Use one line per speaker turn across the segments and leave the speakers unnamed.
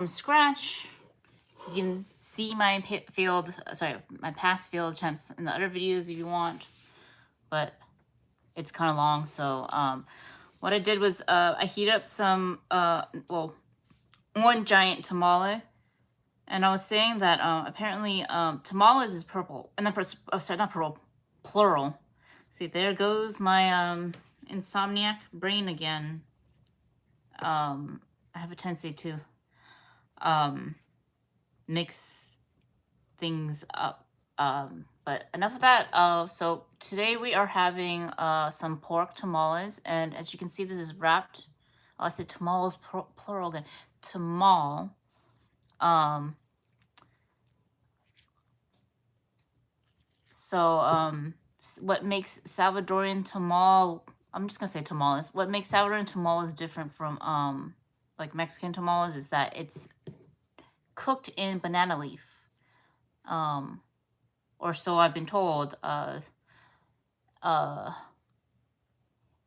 from scratch. You can see my my past failed attempts in the other videos if you want, but it's kind of long. So what I did was I heated up some one giant tamale, and I was saying that apparently tamales is purple, and then sorry, not purple, plural. See, there goes my insomniac brain again. I have a tendency to mix things up. But enough of that. So today we are having some pork tamales, and as you can see, this is wrapped. Oh, I said tamales plural again. Tamal. What makes Salvadorian tamale? I'm just gonna say tamales. What makes Salvadorian tamales different from like Mexican tamales is that it's cooked in banana leaf. Or so I've been told.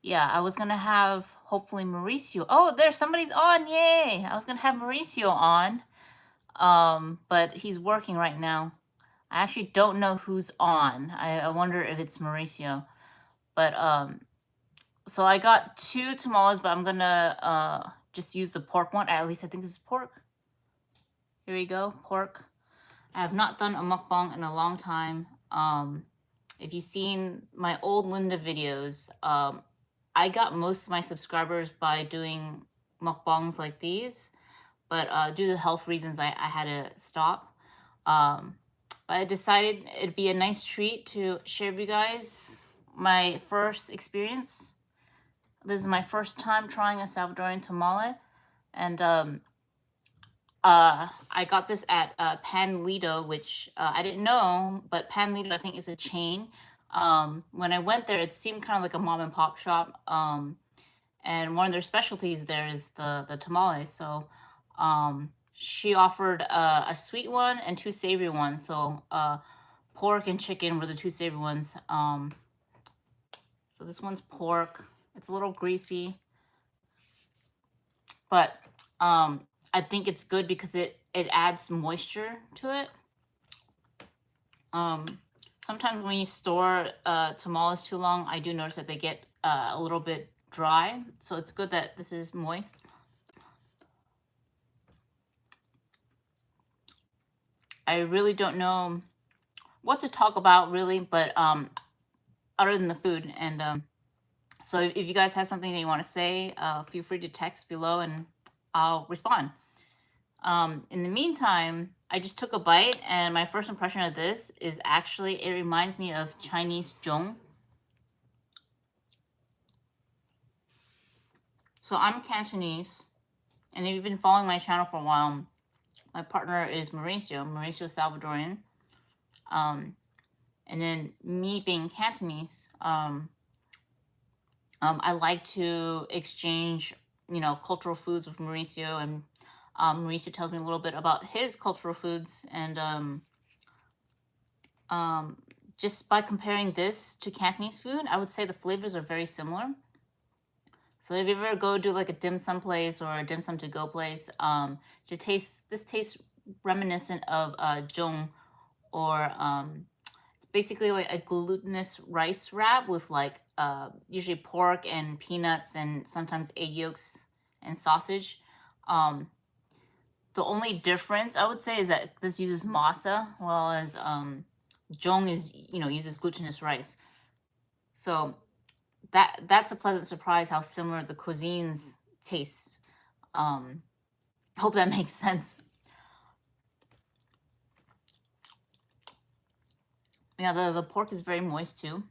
Yeah, I was gonna have hopefully Mauricio. Oh, there's somebody's on, yay! I was gonna have Mauricio on, but he's working right now. I actually don't know who's on. I wonder if it's Mauricio. But so I got 2 tamales, but I'm gonna just use the pork one. At least I think this is pork. Here we go, pork. I have not done a mukbang in a long time. If you've seen my old Linda videos, I got most of my subscribers by doing mukbangs like these, but due to health reasons, I had to stop. But I decided it'd be a nice treat to share with you guys my first experience. This is my first time trying a Salvadorian tamale, and I got this at Pan Lido, which I didn't know, but Pan Lido I think is a chain. When I went there, it seemed kind of like a mom and pop shop. And one of their specialties there is the tamales. So she offered a sweet one and 2 savory ones. So pork and chicken were the 2 savory ones. So this one's pork. It's a little greasy, but I think it's good because it adds moisture to it. Sometimes when you store tamales too long, I do notice that they get a little bit dry. So it's good that this is moist. I really don't know what to talk about really, but other than the food. And so if you guys have something that you want to say, feel free to text below and I'll respond. In the meantime, I just took a bite, and my first impression of this is actually it reminds me of Chinese Joong. So I'm Cantonese, and if you've been following my channel for a while, my partner is Mauricio Salvadorian. And then me being Cantonese, I like to exchange, cultural foods with Mauricio, and Mauricio tells me a little bit about his cultural foods, and just by comparing this to Cantonese food, I would say the flavors are very similar. So if you ever go to like a dim sum place or a dim sum to go place, this tastes reminiscent of Joong, or it's basically like a glutinous rice wrap with like usually pork and peanuts and sometimes egg yolks and sausage. The only difference I would say is that this uses masa, whereas Joong uses glutinous rice. So that's a pleasant surprise how similar the cuisines taste. Hope that makes sense. Yeah, the pork is very moist too.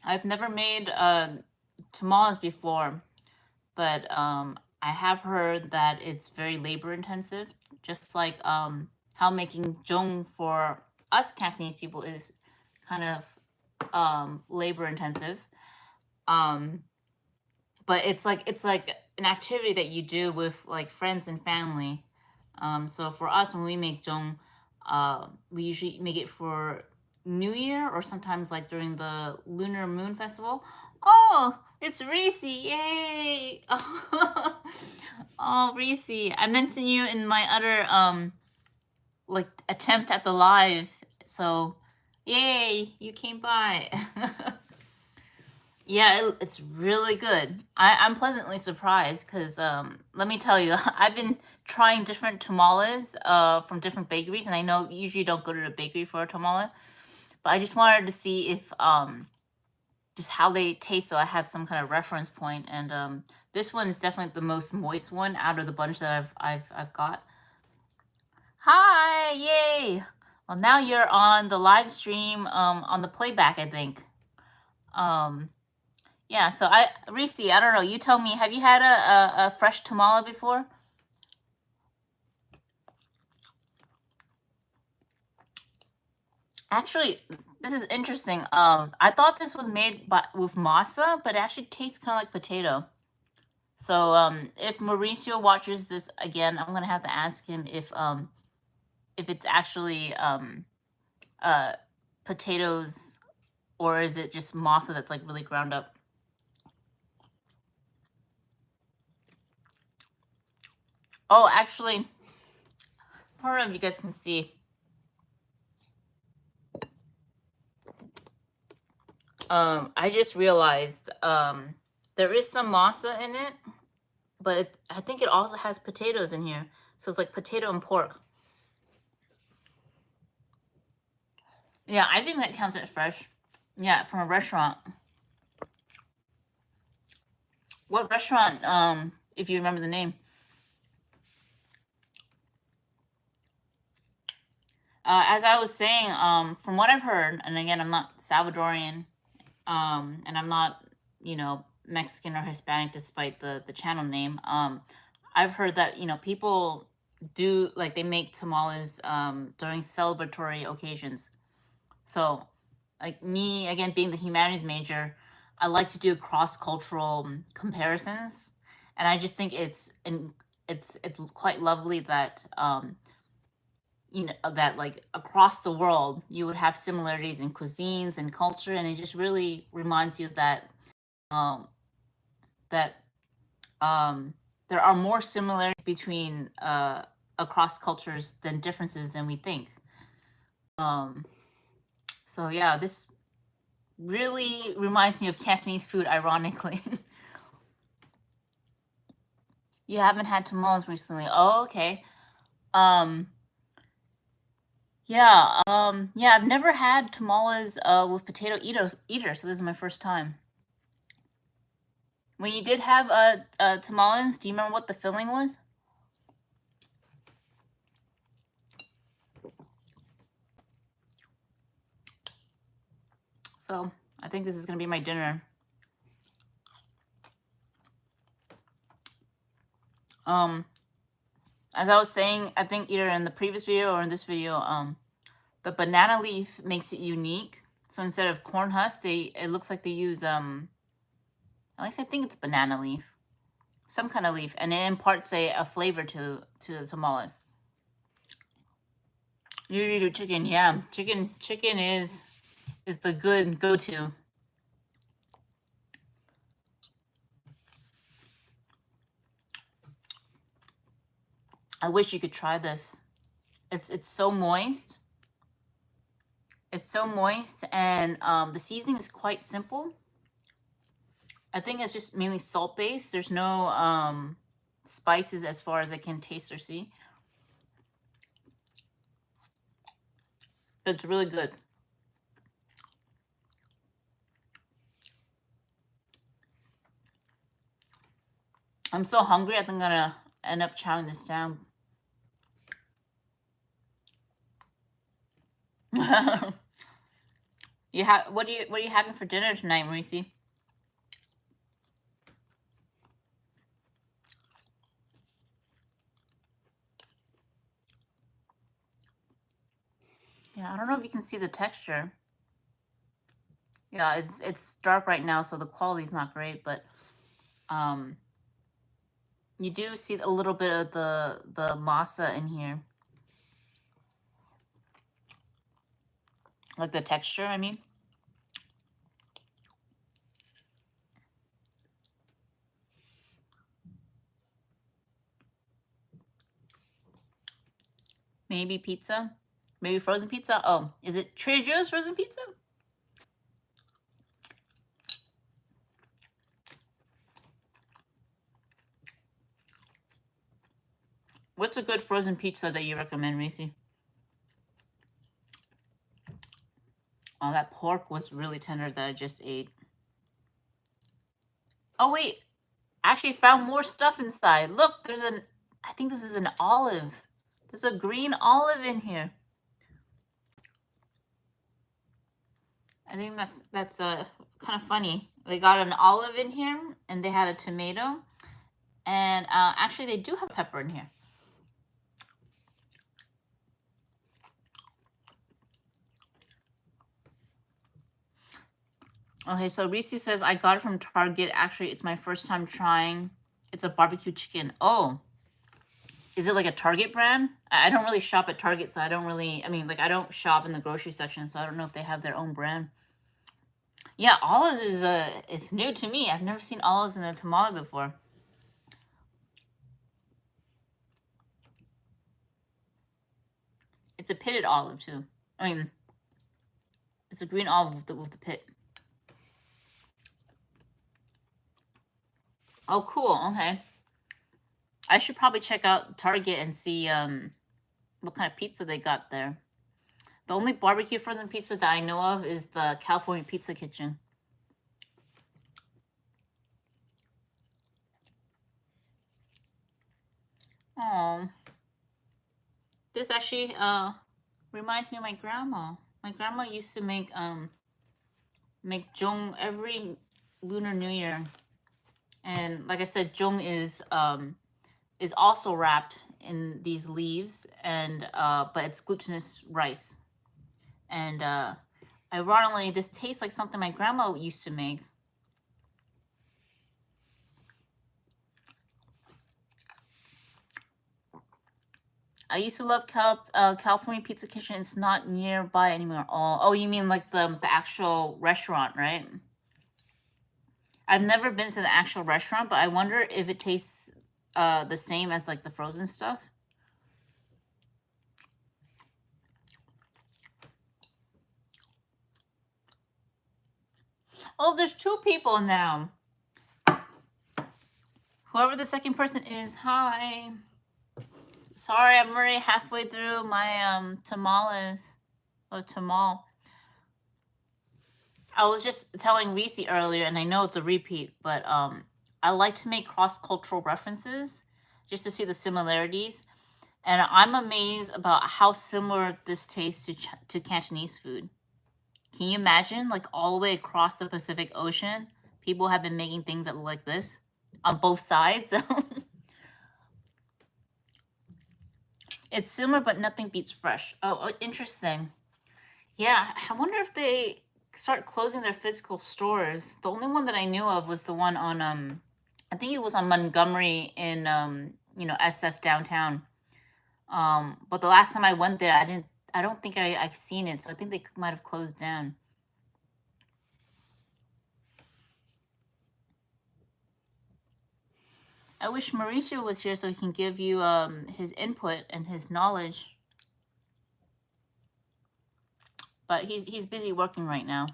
I've never made tamales before, but I have heard that it's very labor intensive, just like how making Joong for us Cantonese people is kind of labor intensive. But it's like an activity that you do with like friends and family. So for us, when we make Joong, we usually make it for New Year, or sometimes like during the Lunar Moon Festival. Oh, it's Reese! Yay! Oh, Reese! I mentioned you in my other like attempt at the live, so yay! You came by. Yeah, it's really good. I'm pleasantly surprised because let me tell you, I've been trying different tamales from different bakeries, and I know you usually don't go to the bakery for a tamale, but I just wanted to see if just how they taste, so I have some kind of reference point. And this one is definitely the most moist one out of the bunch that I've got. Hi, yay! Well, now you're on the live stream on the playback, I think. Yeah, so Reese, I don't know, you tell me, have you had a fresh tamale before? Actually, this is interesting. I thought this was made with masa, but it actually tastes kind of like potato. So if Mauricio watches this again, I'm gonna have to ask him if it's actually potatoes, or is it just masa that's like really ground up. Oh, actually, I don't know if you guys can see. I just realized there is some masa in it, but I think it also has potatoes in here. So it's like potato and pork. Yeah, I think that counts as fresh. Yeah, from a restaurant. What restaurant, if you remember the name? As I was saying, from what I've heard, and again, I'm not Salvadorian, and I'm not, you know, Mexican or Hispanic, despite the channel name. I've heard that, you know, people do, like, they make tamales during celebratory occasions. So, like me, again, being the humanities major, I like to do cross-cultural comparisons, and I just think it's quite lovely that you know, that like across the world you would have similarities in cuisines and culture, and it just really reminds you that um that um there are more similarities between across cultures than differences than we think. um so yeah, this really reminds me of Cantonese food, ironically. You haven't had tamales recently? Oh, okay. um yeah, I've never had tamales with potato either, so this is my first time. When you did have tamales, do you remember what the filling was? So I think this is gonna be my dinner. As I was saying, I think either in the previous video or in this video, the banana leaf makes it unique. So instead of corn husk, it looks like they use at least I think it's banana leaf, some kind of leaf, and it imparts a flavor to the tamales. Usually do chicken, yeah. Chicken is the good go-to. I wish you could try this. It's so moist. It's so moist, and the seasoning is quite simple. I think it's just mainly salt based. There's no spices as far as I can taste or see. But it's really good. I'm so hungry, I think I'm gonna end up chowing this down. What are you having for dinner tonight, Maurice? Yeah, I don't know if you can see the texture. Yeah, it's dark right now, so the quality's not great, but you do see a little bit of the masa in here. Like the texture, I mean. Maybe pizza. Maybe frozen pizza. Oh, is it Trader Joe's frozen pizza? What's a good frozen pizza that you recommend, Reese? Oh, that pork was really tender that I just ate. Oh, wait. I actually found more stuff inside. Look, there's an... I think this is an olive. There's a green olive in here. I think that's kind of funny. They got an olive in here, and they had a tomato. And actually, they do have pepper in here. Okay, so Reese says, I got it from Target. Actually, it's my first time trying. It's a barbecue chicken. Oh, is it like a Target brand? I don't really shop at Target, so I don't really, I mean, like, I don't shop in the grocery section, so I don't know if they have their own brand. Yeah, olives is new to me. I've never seen olives in a tamale before. It's a pitted olive, too. I mean, it's a green olive with the pit. Oh, cool. Okay. I should probably check out Target and see what kind of pizza they got there. The only barbecue frozen pizza that I know of is the California Pizza Kitchen. Oh, this actually reminds me of my grandma. My grandma used to make Joong every Lunar New Year, and like I said, Joong is also wrapped in these leaves, and but it's glutinous rice, and ironically, this tastes like something my grandma used to make. I used to love California Pizza Kitchen. It's not nearby anymore. Oh, you mean like the actual restaurant, right? I've never been to the actual restaurant, but I wonder if it tastes the same as like the frozen stuff. Oh, there's 2 people now. Whoever the second person is, hi. Sorry, I'm already halfway through my tamales or tamal. I was just telling Reese earlier, and I know it's a repeat, but I like to make cross-cultural references just to see the similarities. And I'm amazed about how similar this tastes to Cantonese food. Can you imagine, like, all the way across the Pacific Ocean, people have been making things that look like this on both sides? It's similar, but nothing beats fresh. Oh, interesting. Yeah, I wonder if they start closing their physical stores. The only one that I knew of was the one on I think it was on Montgomery in SF downtown. But the last time I went there, I don't think I've seen it, so I think they might have closed down. I wish Mauricio was here so he can give you his input and his knowledge. But he's busy working right now.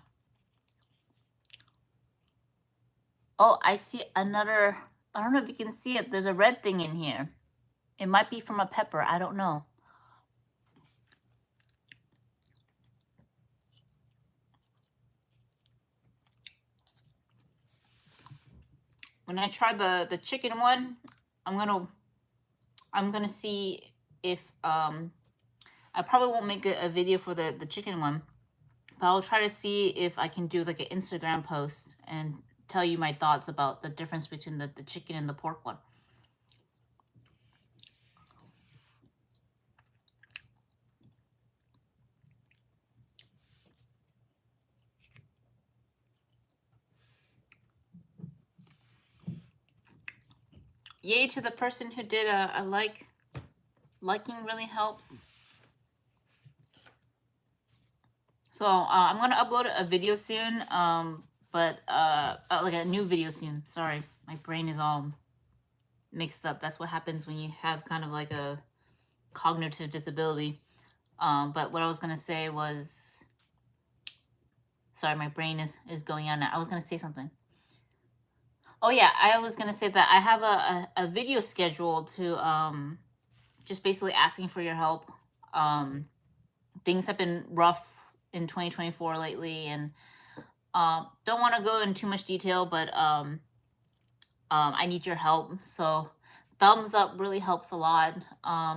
Oh, I see another. I don't know if you can see it. There's a red thing in here. It might be from a pepper. I don't know. When I try the chicken one, I'm gonna see if I probably won't make a video for the chicken one, but I'll try to see if I can do like an Instagram post and tell you my thoughts about the difference between the chicken and the pork one. Yay to the person who did a like. Liking really helps. So I'm gonna upload a video soon, but like a new video soon. Sorry, my brain is all mixed up. That's what happens when you have kind of like a cognitive disability. But what I was gonna say was, sorry, my brain is going on now. I was gonna say something. Oh yeah, I was gonna say that I have a video scheduled to just basically asking for your help. Things have been rough in 2024 lately, and don't want to go into too much detail, but I need your help. So thumbs up really helps a lot.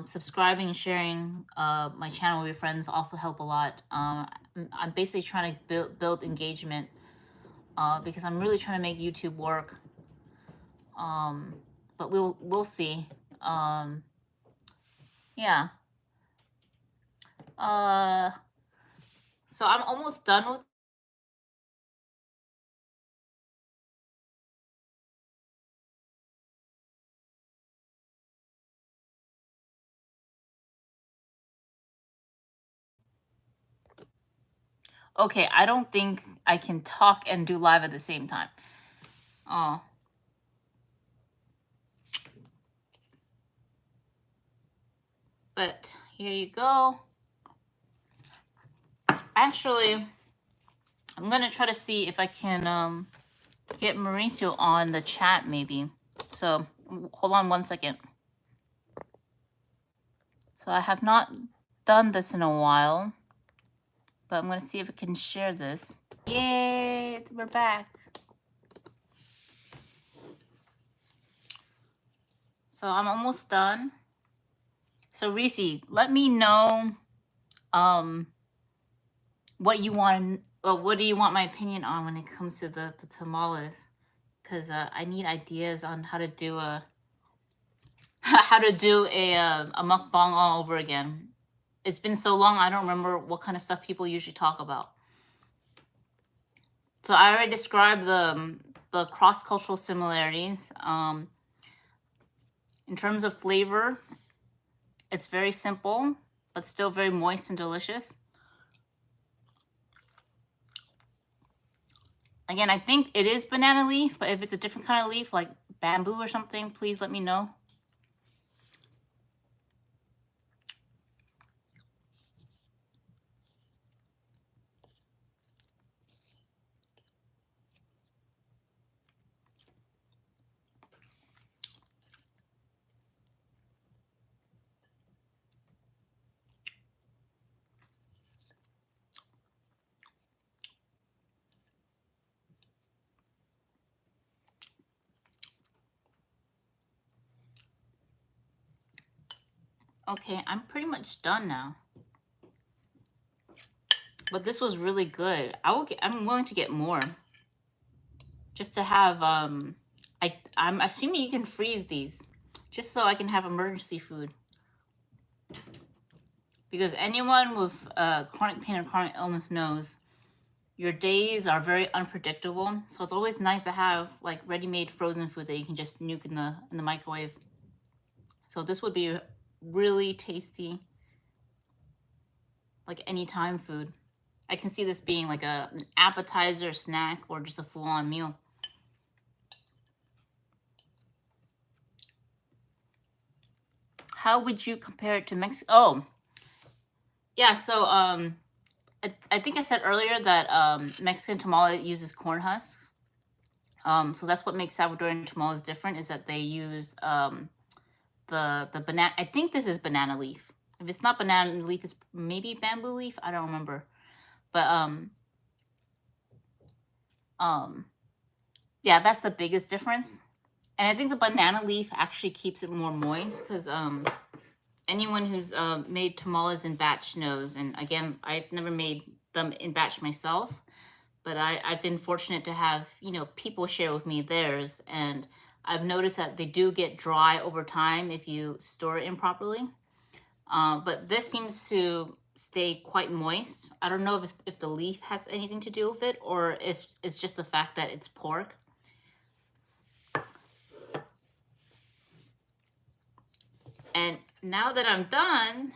Subscribing and sharing my channel with your friends also help a lot. I'm basically trying to build engagement because I'm really trying to make YouTube work. But we'll see. Yeah. So I'm almost done with. Okay, I don't think I can talk and do live at the same time. Oh. But here you go. Actually, I'm gonna try to see if I can get Mauricio on the chat maybe. So hold on 1 second. So I have not done this in a while, but I'm gonna see if I can share this. Yay, we're back. So I'm almost done. So Reese, let me know what you want. What do you want my opinion on when it comes to the tamales? Because I need ideas on how to do a mukbang all over again. It's been so long, I don't remember what kind of stuff people usually talk about. So I already described the cross-cultural similarities. In terms of flavor, it's very simple, but still very moist and delicious. Again, I think it is banana leaf, but if it's a different kind of leaf, like bamboo or something, please let me know. Okay, I'm pretty much done now. But this was really good. I'm willing to get more. Just to have I'm assuming you can freeze these just so I can have emergency food. Because anyone with chronic pain or chronic illness knows your days are very unpredictable. So it's always nice to have like ready-made frozen food that you can just nuke in the microwave. So this would be really tasty, like anytime food. I can see this being like an appetizer, snack, or just a full-on meal. How would you compare it to Mexico? Oh, yeah. So I think I said earlier that Mexican tamale uses corn husks. So that's what makes Salvadorian tamales different, is that they use the banana. I think this is banana leaf. If it's not banana leaf, it's maybe bamboo leaf. I don't remember. But yeah, that's the biggest difference. And I think the banana leaf actually keeps it more moist, because anyone who's made tamales in batch knows. And again, I've never made them in batch myself, but I've been fortunate to have, people share with me theirs. And I've noticed that they do get dry over time if you store it improperly. But this seems to stay quite moist. I don't know if the leaf has anything to do with it, or if it's just the fact that it's pork. And now that I'm done,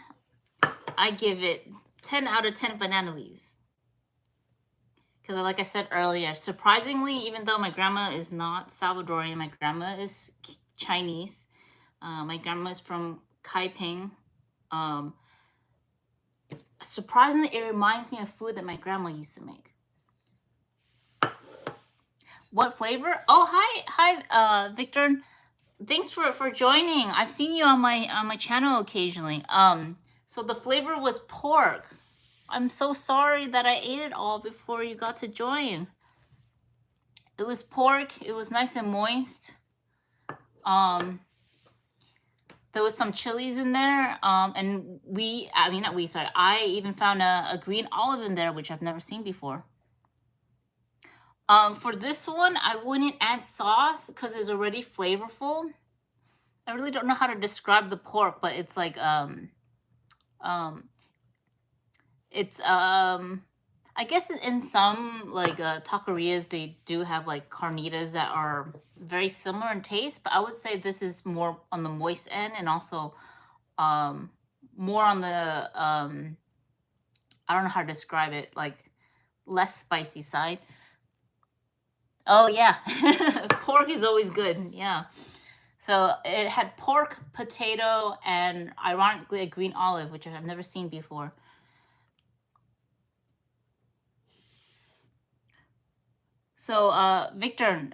I give it 10 out of 10 banana leaves. Because like I said earlier, surprisingly, even though my grandma is not Salvadorian, my grandma is Chinese. My grandma is from Kaiping, Um, surprisingly, it reminds me of food that my grandma used to make. What flavor? Oh, hi, Victor. Thanks for joining. I've seen you on my channel occasionally. So the flavor was pork. I'm so sorry that I ate it all before you got to join. It was pork. It was nice and moist. There was some chilies in there. And I even found a green olive in there, which I've never seen before. For this one, I wouldn't add sauce because it's already flavorful. I really don't know how to describe the pork, but it's like it's I guess in some like taquerias they do have like carnitas that are very similar in taste, but I would say this is more on the moist end and also more on the I don't know how to describe it, like less spicy side. Oh yeah, pork is always good. Yeah. So it had pork, potato, and ironically a green olive, which I've never seen before. So, Victor,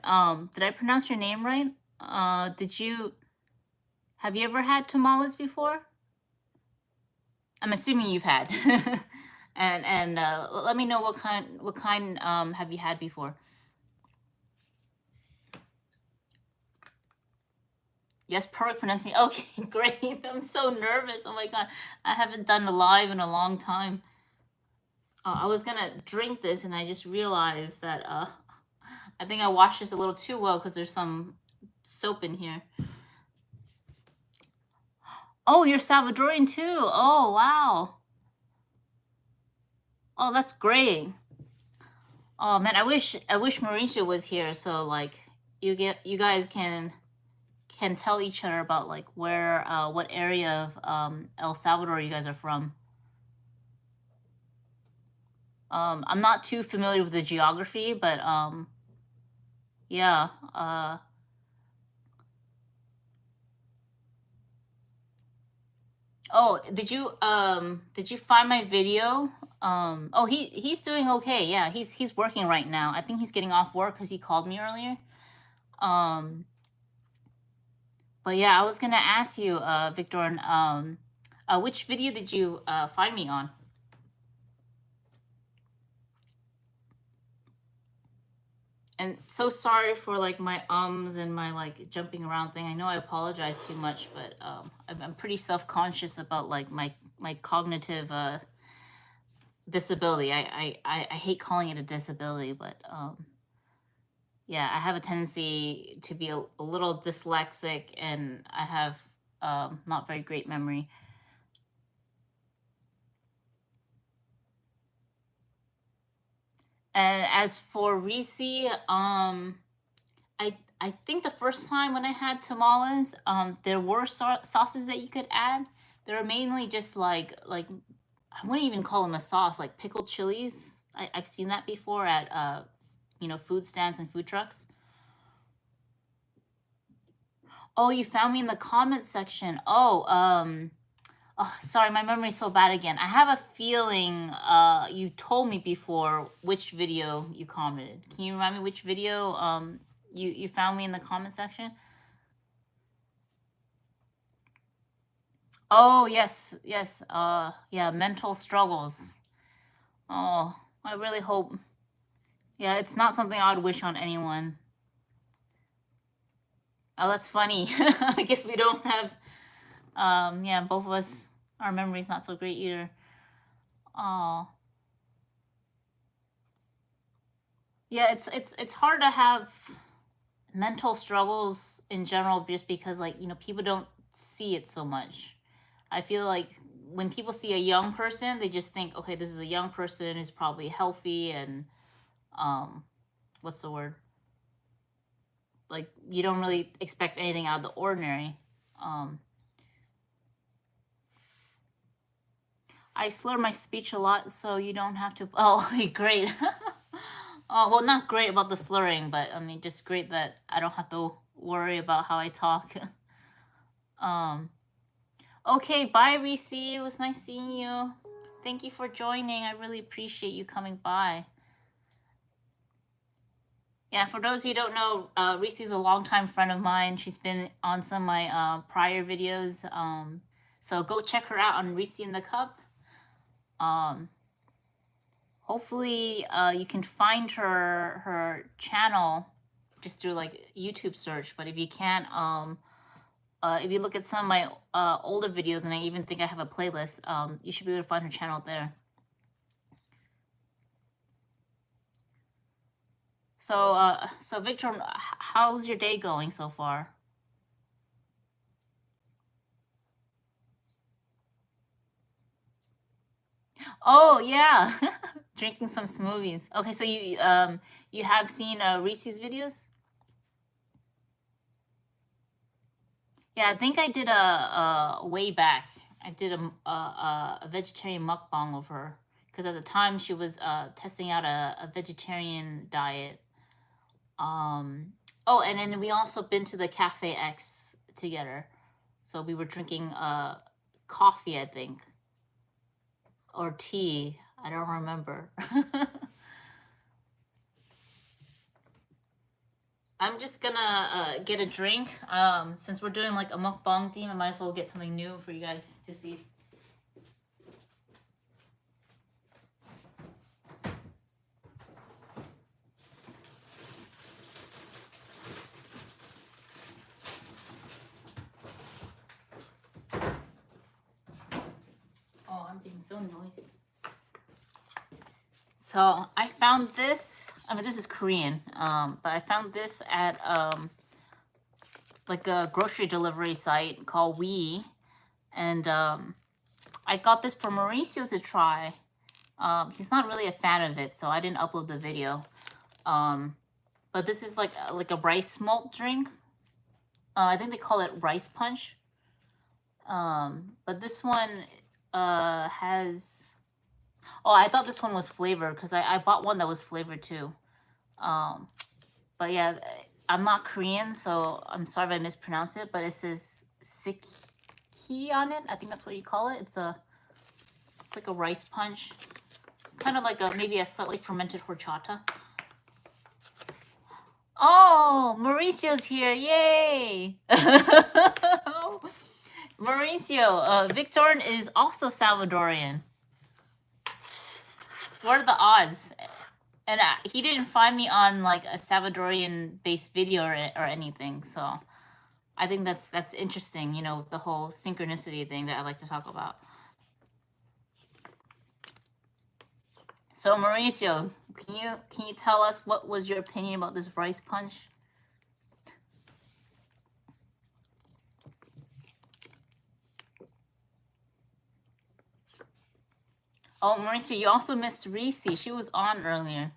did I pronounce your name right? Have you ever had tamales before? I'm assuming you've had. and let me know what kind have you had before? Yes, perfect pronunciation. Okay, great. I'm so nervous. Oh my god, I haven't done a live in a long time. I was gonna drink this and I just realized that I think I washed this a little too well because there's some soap in here. Oh, you're Salvadorian too. Oh, wow. Oh, that's great. Oh man, I wish Mauricio was here so like you guys can tell each other about like where what area of El Salvador you guys are from. I'm not too familiar with the geography, but yeah, oh, did you find my video? Oh, he's doing okay. Yeah, he's working right now. I think he's getting off work cuz he called me earlier. Um but yeah, I was going to ask you Victor, which video did you find me on? And so sorry for like my ums and my like jumping around thing. I know I apologize too much, but I'm pretty self-conscious about like my cognitive disability. I hate calling it a disability, but yeah, I have a tendency to be a little dyslexic and I have not very great memory. And as for Reese, I think the first time when I had tamales, there were sauces that you could add. They're mainly just like I wouldn't even call them a sauce, like pickled chilies. I've seen that before at food stands and food trucks. Oh, you found me in the comment section. Oh, sorry, my memory's so bad again. I have a feeling you told me before which video you commented. Can you remind me which video you found me in the comment section? Oh, yes, yes. Yeah, mental struggles. Oh, I really hope. Yeah, it's not something I would wish on anyone. Oh, that's funny. I guess we don't have yeah, both of us, our memory's not so great either. Oh. Yeah, it's hard to have mental struggles in general just because like, people don't see it so much. I feel like when people see a young person, they just think, okay, this is a young person who's probably healthy and what's the word? Like you don't really expect anything out of the ordinary. I slur my speech a lot, so you don't have to. Oh, great. Oh, well, not great about the slurring, but I mean, just great that I don't have to worry about how I talk. um, Okay, bye, Reese. It was nice seeing you. Thank you for joining. I really appreciate you coming by. Yeah, for those of you who don't know, Reese is a longtime friend of mine. She's been on some of my prior videos. So go check her out on Reese and the Cup. Hopefully, you can find her channel just through like YouTube search. But if you can't, if you look at some of my older videos, and I even think I have a playlist, you should be able to find her channel there. So Victor, how's your day going so far? Oh yeah, drinking some smoothies. Okay, so you have seen Reese's videos? Yeah, I think I did a way back. I did a vegetarian mukbang of her because at the time she was testing out a vegetarian diet. Oh, and then we also been to the Cafe X together, so we were drinking coffee, I think, or tea. I don't remember. I'm just gonna get a drink. Since we're doing like a mukbang theme, I might as well get something new for you guys to see. Oh, I'm being so noisy. So I found this. I mean, this is Korean. But I found this at like a grocery delivery site called We, and I got this for Mauricio to try. He's not really a fan of it, so I didn't upload the video. But this is like a rice malt drink. I think they call it rice punch. But this one has. Oh, I thought this one was flavored because I bought one that was flavored too. But yeah, I'm not Korean, so I'm sorry if I mispronounced it. But it says Sikki on it. I think that's what you call it. It's like a rice punch, kind of like maybe a slightly fermented horchata. Oh, Mauricio's here! Yay! Mauricio, Victor is also Salvadorian. What are the odds? And he didn't find me on like a Salvadorian based video or anything, so I think that's interesting. You know, the whole synchronicity thing that I like to talk about. So Mauricio, can you tell us what was your opinion about this rice punch? Oh, Mauricio, you also missed Reese. She was on earlier.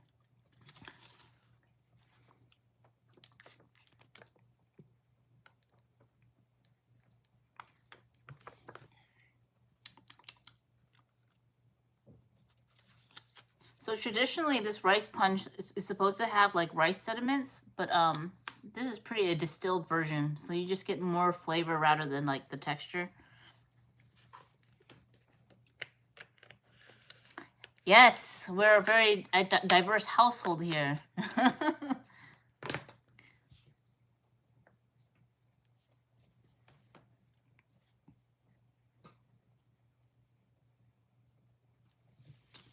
So traditionally, this rice punch is supposed to have like rice sediments, but this is pretty a distilled version, so you just get more flavor rather than like the texture. Yes, we're a very diverse household here.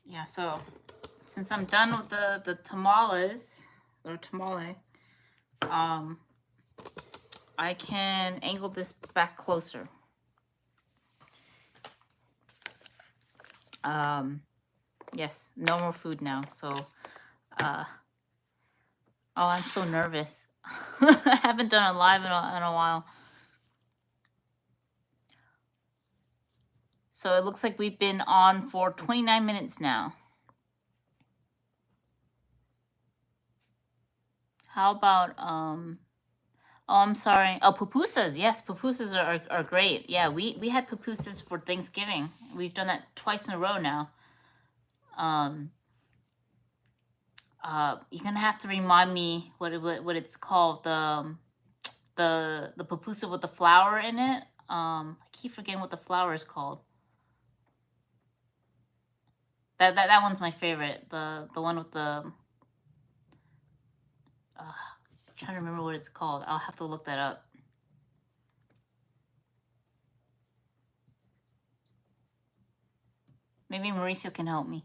Yeah, so since I'm done with the tamales or tamale, I can angle this back closer. Yes, no more food now. So, oh, I'm so nervous. I haven't done a live in a while. So it looks like we've been on for 29 minutes now. How about, oh, I'm sorry. Oh, pupusas. Yes, pupusas are great. Yeah, we had pupusas for Thanksgiving. We've done that twice in a row now. You're gonna have to remind me what it's called. The pupusa with the flour in it. I keep forgetting what the flower is called. That one's my favorite. The one with the I'm trying to remember what it's called. I'll have to look that up. Maybe Mauricio can help me.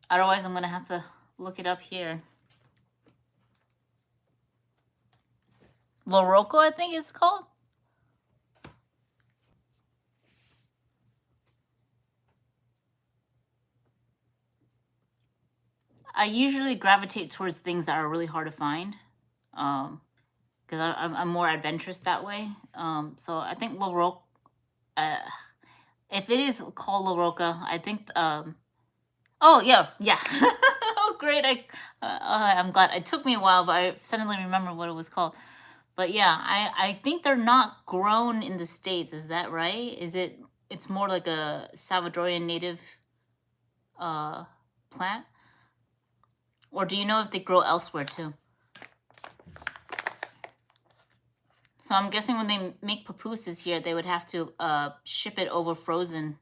Otherwise, I'm gonna have to look it up here. Loroco, I think it's called. I usually gravitate towards things that are really hard to find, because I'm more adventurous that way. So I think Loroca, if it is called Loroca, I think. Oh yeah. Oh great! I'm glad. It took me a while, but I suddenly remember what it was called. But yeah, I think they're not grown in the States. Is that right? Is it? It's more like a Salvadorian native plant, or do you know if they grow elsewhere too? So I'm guessing when they make pupusas here, they would have to ship it over frozen.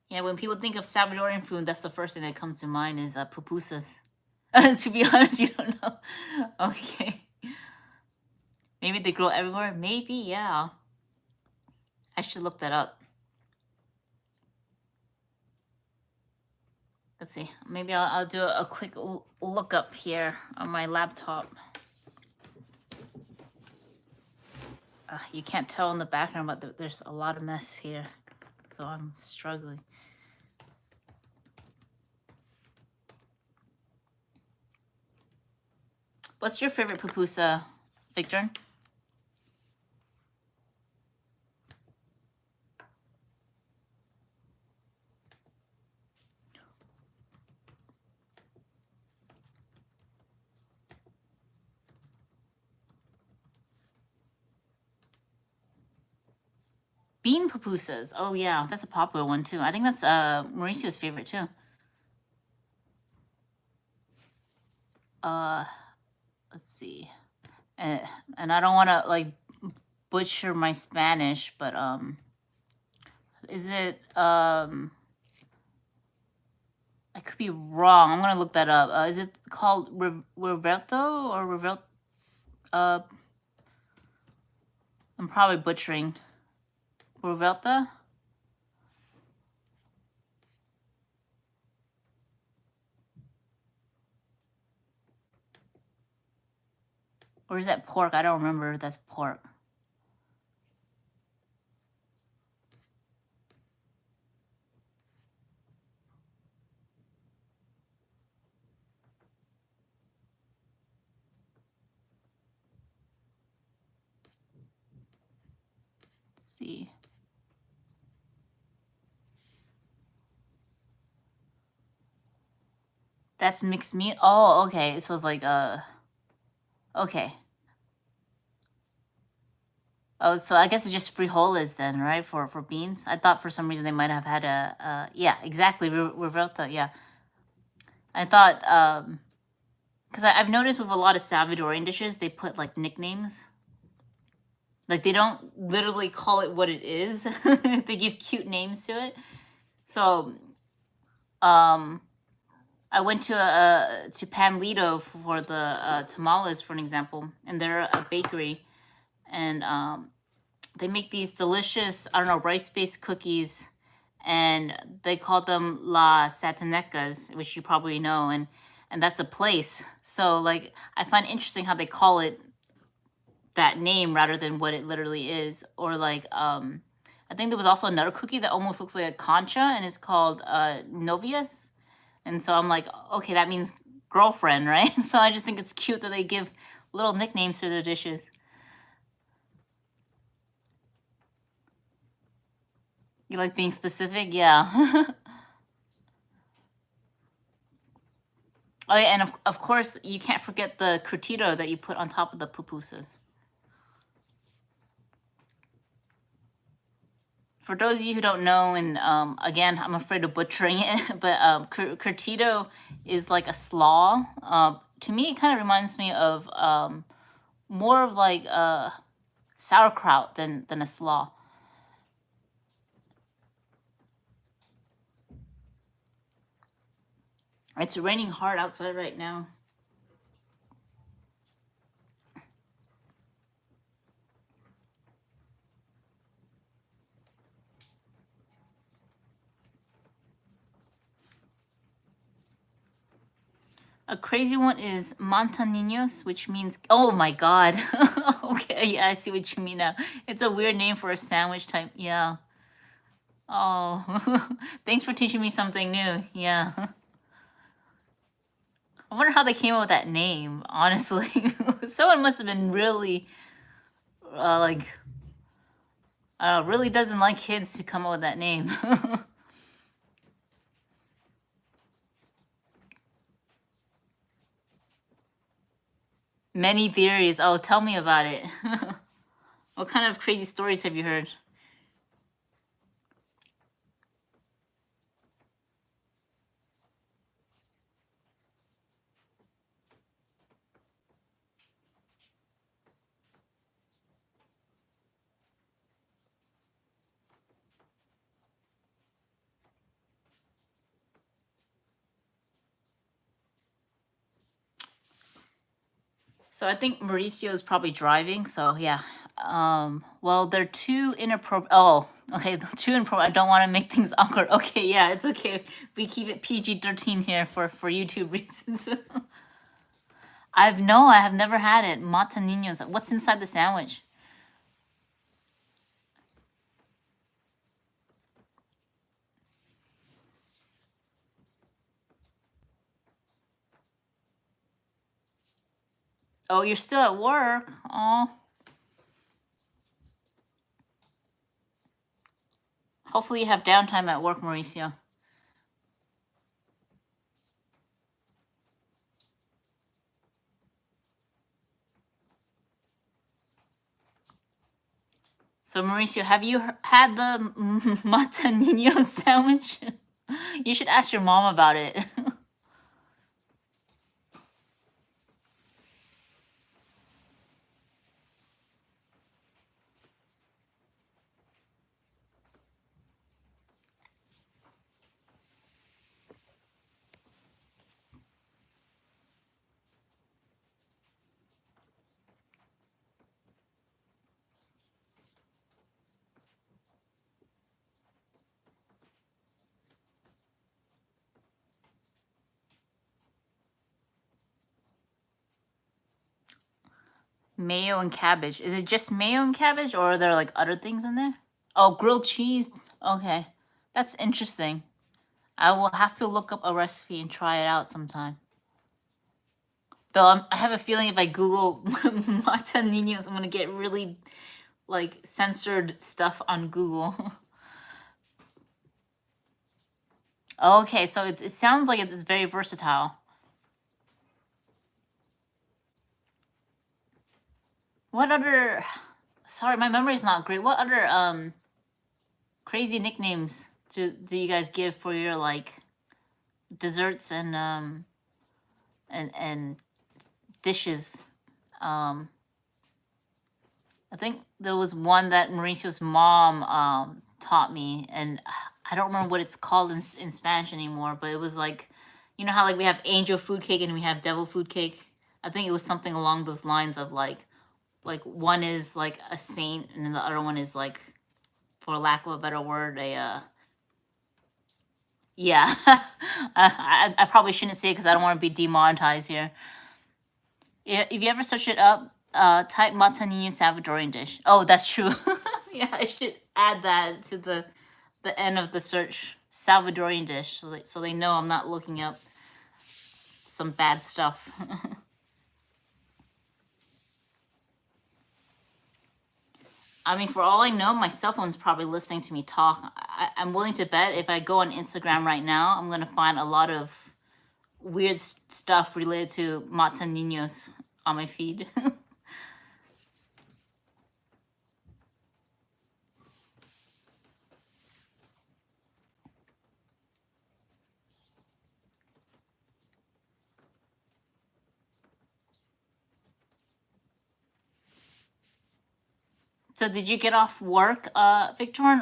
Yeah, when people think of Salvadorian food, that's the first thing that comes to mind is pupusas. To be honest, you don't know. Okay. Maybe they grow everywhere. Maybe, yeah. I should look that up. Let's see. Maybe I'll do a quick look up here on my laptop. You can't tell in the background, but there's a lot of mess here. So I'm struggling. What's your favorite pupusa, Victor? Bean pupusas. Oh yeah, that's a popular one too. I think that's Mauricio's favorite too. Let's see. And I don't want to like butcher my Spanish, but is it I could be wrong. I'm gonna look that up. Is it called Revelto or Revel? I'm probably butchering. Revelta. Or is that pork? I don't remember if that's pork. Let's see. That's mixed meat? Oh, okay. So it's like, okay. Oh, so I guess it's just frijoles then, right? For beans? I thought for some reason they might have had yeah, exactly. Revuelta, yeah. I thought, because I've noticed with a lot of Salvadorian dishes, they put like nicknames. Like they don't literally call it what it is. They give cute names to it. So, I went to Panlito for the tamales, for an example, and they're a bakery, and they make these delicious, I don't know, rice-based cookies, and they call them La Satanecas, which you probably know, and that's a place. So like, I find interesting how they call it that name rather than what it literally is. Or like, I think there was also another cookie that almost looks like a concha, and it's called Novias. And so I'm like, okay, that means girlfriend, right? So I just think it's cute that they give little nicknames to their dishes. You like being specific? Yeah. Oh, yeah, and of course, you can't forget the curtido that you put on top of the pupusas. For those of you who don't know, and again, I'm afraid of butchering it, but curtido is like a slaw. To me, it kind of reminds me of more of like sauerkraut than a slaw. It's raining hard outside right now. A crazy one is Montaninos, which means, oh my God. Okay, yeah, I see what you mean now. It's a weird name for a sandwich type. Yeah. Oh, thanks for teaching me something new. Yeah. I wonder how they came up with that name, honestly. Someone must have been really, like, really doesn't like kids to come up with that name. Many theories. Oh, tell me about it. What kind of crazy stories have you heard? So I think Mauricio is probably driving. So yeah. Well, they're too inappropriate. Oh, okay. Too inappropriate. I don't want to make things awkward. Okay, yeah, it's okay. We keep it PG-13 here for YouTube reasons. I have never had it. Mata Niños. What's inside the sandwich? Oh, you're still at work. Oh. Hopefully you have downtime at work, Mauricio. So Mauricio, have you had the Mata Niño sandwich? You should ask your mom about it. Mayo and cabbage. Is it just mayo and cabbage, or are there like other things in there? Oh, grilled cheese. Okay, that's interesting. I will have to look up a recipe and try it out sometime. Though I have a feeling if I Google Mata Niños, I'm gonna get really like censored stuff on Google. Okay, so it sounds like it's very versatile. What other? Sorry, my memory is not great. What other crazy nicknames do you guys give for your like desserts and dishes? I think there was one that Mauricio's mom taught me, and I don't remember what it's called in Spanish anymore. But it was like, you know how like we have angel food cake and we have devil food cake. I think it was something along those lines of like one is like a saint and then the other one is like, for lack of a better word, a yeah. I probably shouldn't say it because I don't want to be demonetized here. If you ever search it up, type Mata Niño Salvadorian dish. Oh, that's true. Yeah, I should add that to the end of the search. Salvadorian dish, so they know I'm not looking up some bad stuff. I mean, for all I know, my cell phone's probably listening to me talk. I'm willing to bet if I go on Instagram right now, I'm gonna find a lot of weird stuff related to Mata Niños on my feed. So did you get off work, Victorine,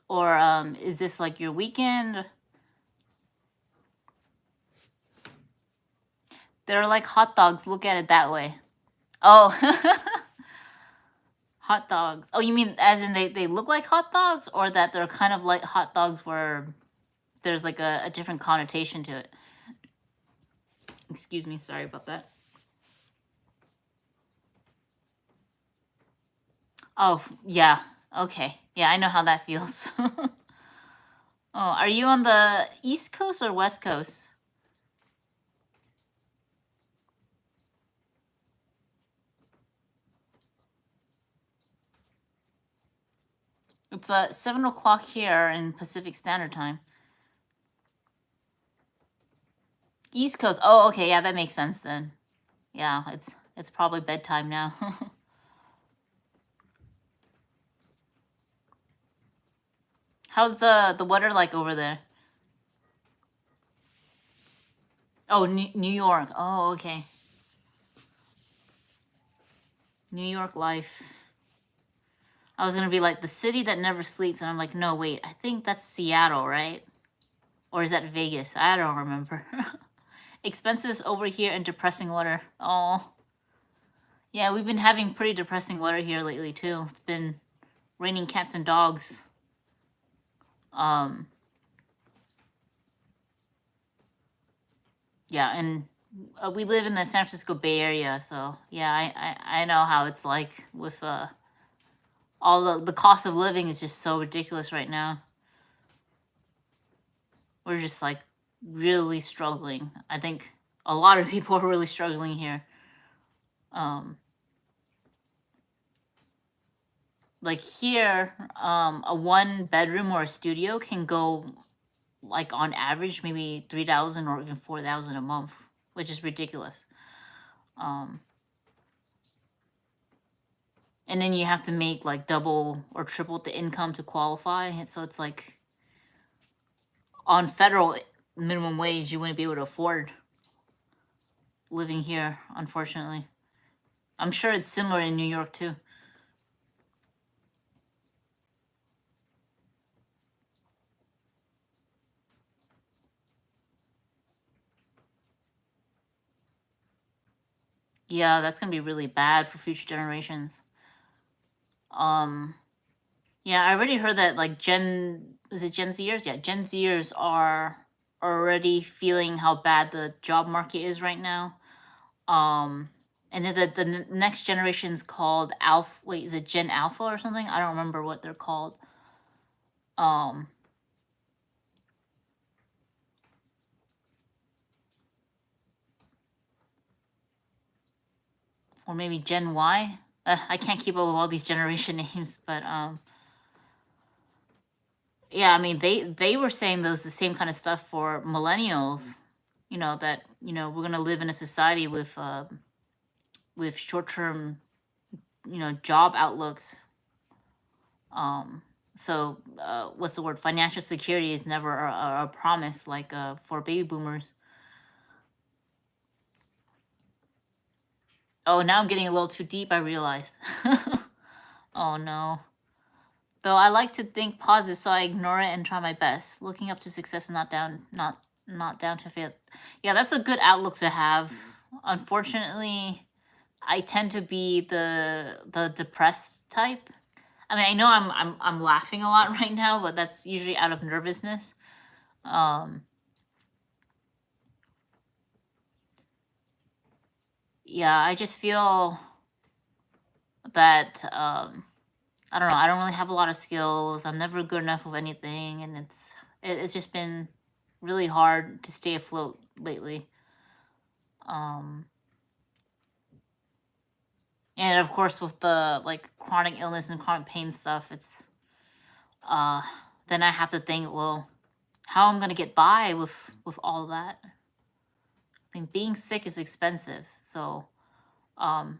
or is this like your weekend? They're like hot dogs. Look at it that way. Oh, hot dogs. Oh, you mean as in they look like hot dogs, or that they're kind of like hot dogs where there's like a different connotation to it? Excuse me. Sorry about that. Oh, yeah. Okay. Yeah, I know how that feels. Oh, are you on the East Coast or West Coast? It's 7 o'clock here in Pacific Standard Time. East Coast. Oh, okay. Yeah, that makes sense then. Yeah, it's probably bedtime now. How's the weather like over there? Oh, New York. Oh, okay. New York life. I was gonna be like the city that never sleeps, and I'm like, no, wait. I think that's Seattle, right? Or is that Vegas? I don't remember. Expenses over here and depressing weather. Oh, yeah, we've been having pretty depressing weather here lately too. It's been raining cats and dogs. Um, yeah, and we live in the San Francisco Bay Area, so yeah, I know how it's like with all the cost of living is just so ridiculous right now. We're just like really struggling. I think a lot of people are really struggling here. Like here, a 1 bedroom or a studio can go like on average maybe 3,000 or even 4,000 a month, which is ridiculous. And then you have to make like double or triple the income to qualify. And so it's like on federal minimum wage, you wouldn't be able to afford living here, unfortunately. I'm sure it's similar in New York too. Yeah, that's gonna be really bad for future generations. Yeah, I already heard that like is it Gen Zers? Yeah, Gen Zers are already feeling how bad the job market is right now. And then the next generation's called Alpha. Wait, is it Gen Alpha or something? I don't remember what they're called. Um, or maybe Gen Y. I can't keep up with all these generation names, but yeah, I mean they were saying those the same kind of stuff for millennials. You know that we're gonna live in a society with short term job outlooks. So what's the word? Financial security is never a promise like for baby boomers. Oh, now I'm getting a little too deep, I realized. Oh no. Though I like to think positive, so I ignore it and try my best. Looking up to success and not down to fail. Yeah, that's a good outlook to have. Unfortunately, I tend to be the depressed type. I mean, I know I'm laughing a lot right now, but that's usually out of nervousness. Yeah, I just feel that I don't know. I don't really have a lot of skills. I'm never good enough with anything, and it's just been really hard to stay afloat lately. Um, and of course, with the like chronic illness and chronic pain stuff, it's uh, then I have to think, well, how I'm gonna get by with all of that. I mean, being sick is expensive, so um,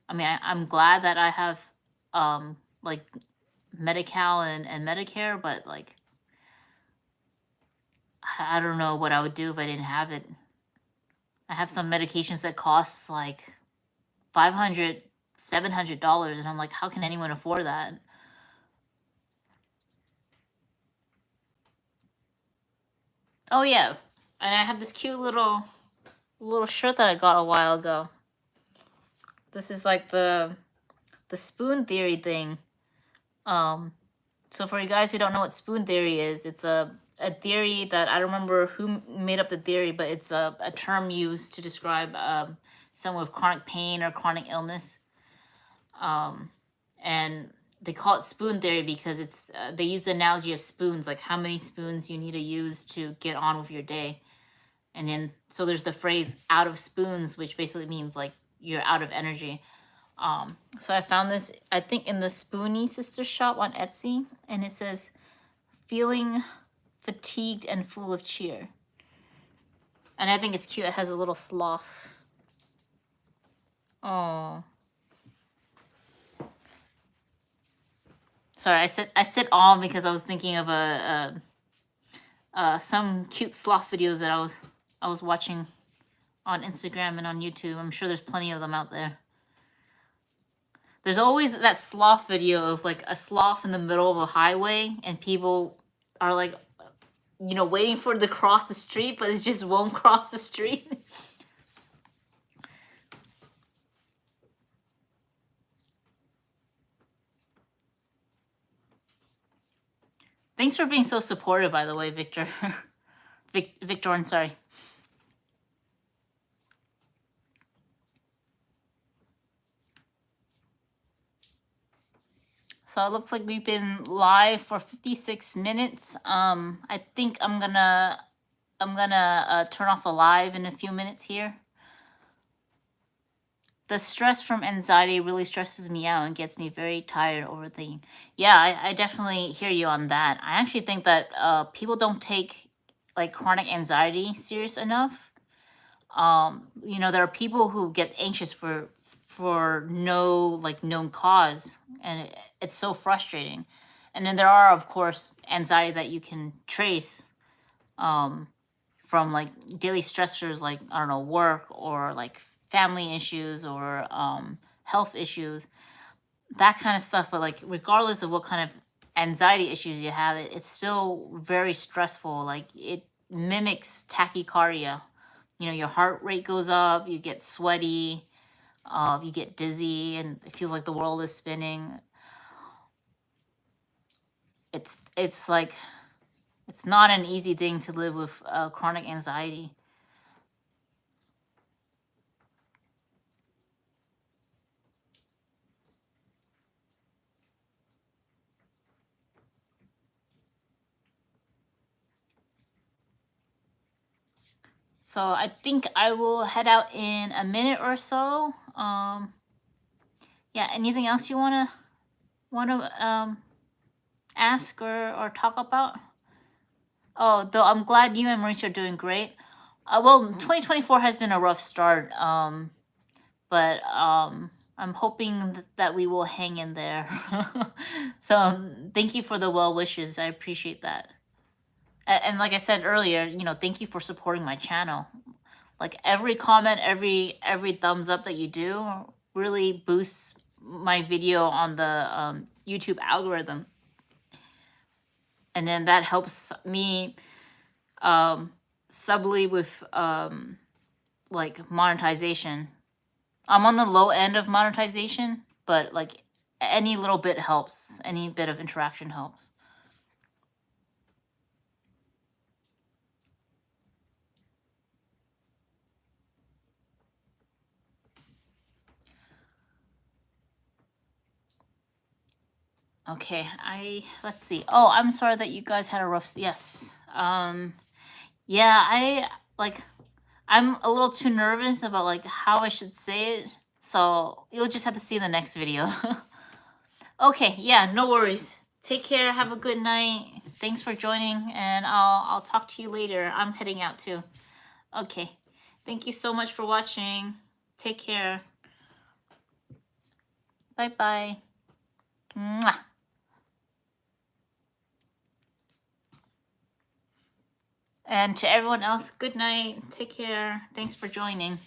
I mean, I'm glad that I have like Medi-Cal and Medicare, but like I don't know what I would do if I didn't have it. I have some medications that cost like 500 $700, and I'm like, how can anyone afford that? Oh yeah, and I have this cute little shirt that I got a while ago. This is like the spoon theory thing. So for you guys who don't know what spoon theory is, it's a theory that I don't remember who made up the theory, but it's a term used to describe someone with chronic pain or chronic illness. And they call it spoon theory because it's they use the analogy of spoons, like how many spoons you need to use to get on with your day. And then so there's the phrase out of spoons, which basically means like you're out of energy. So I found this, I think, in the Spoonie sister shop on Etsy, and it says, feeling fatigued and full of cheer. And I think it's cute. It has a little sloth. Oh. Sorry, I said on because I was thinking of some cute sloth videos that I was watching on Instagram and on YouTube. I'm sure there's plenty of them out there. There's always that sloth video of like a sloth in the middle of a highway, and people are like, you know, waiting for it to cross the street, but it just won't cross the street. Thanks for being so supportive, by the way, Victor. Victorine, sorry. So it looks like we've been live for 56 minutes. I think I'm gonna turn off the live in a few minutes here. The stress from anxiety really stresses me out and gets me very tired overthinking. Yeah, I definitely hear you on that. I actually think that people don't take like chronic anxiety serious enough. You know, there are people who get anxious for no like known cause, and it's so frustrating. And then there are, of course, anxiety that you can trace from like daily stressors, like I don't know, work or like family issues or health issues, that kind of stuff. But like regardless of what kind of anxiety issues you have, it's still very stressful. Like it mimics tachycardia. You know, your heart rate goes up, you get sweaty, you get dizzy, and it feels like the world is spinning. It's like it's not an easy thing to live with chronic anxiety. So I think I will head out in a minute or so. Yeah, anything else you wanna ask or talk about? Oh, though I'm glad you and Mauricio are doing great. Well, 2024 has been a rough start. But I'm hoping that we will hang in there. So thank you for the well wishes. I appreciate that. And like I said earlier, you know, thank you for supporting my channel. Like every comment, every thumbs up that you do really boosts my video on the YouTube algorithm. And then that helps me subly with like monetization. I'm on the low end of monetization, but like any little bit helps. Any bit of interaction helps. Okay, let's see. Oh, I'm sorry that you guys had a rough, yes. Yeah, I'm a little too nervous about like how I should say it. So you'll just have to see in the next video. Okay, yeah, no worries. Take care, have a good night. Thanks for joining, and I'll talk to you later. I'm heading out too. Okay. Thank you so much for watching. Take care. Bye-bye. Mwah. And to everyone else, good night. Take care. Thanks for joining.